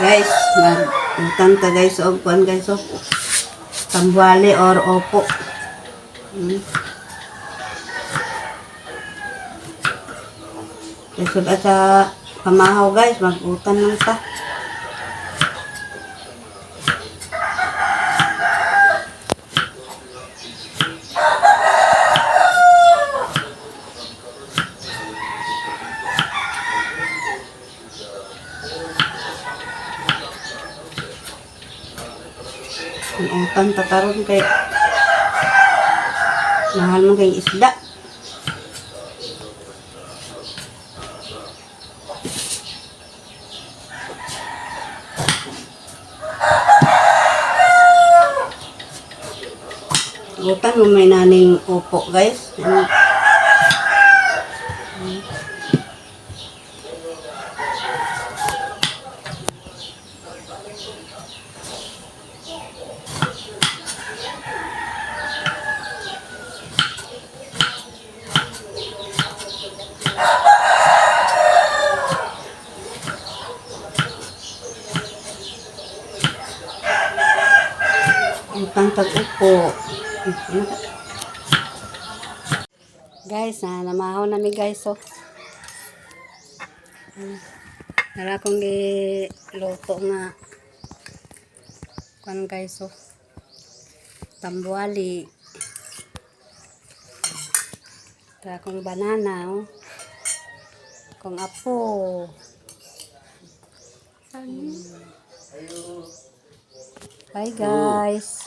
Guys, mag-utang ta guys o kuan guys o tambwali or opo. Kasi sa pamahaw guys, mag-utang lang ta. Ang utang ta karon kay mahal mo kay isda. Utang mo may naning opo guys. Utang tag-upo. Guys, namahaw na mi guys oh. Nara kong giluto nga kan guys oh. Tambuali. Nara kong banana oh. Kong apo. Bye guys.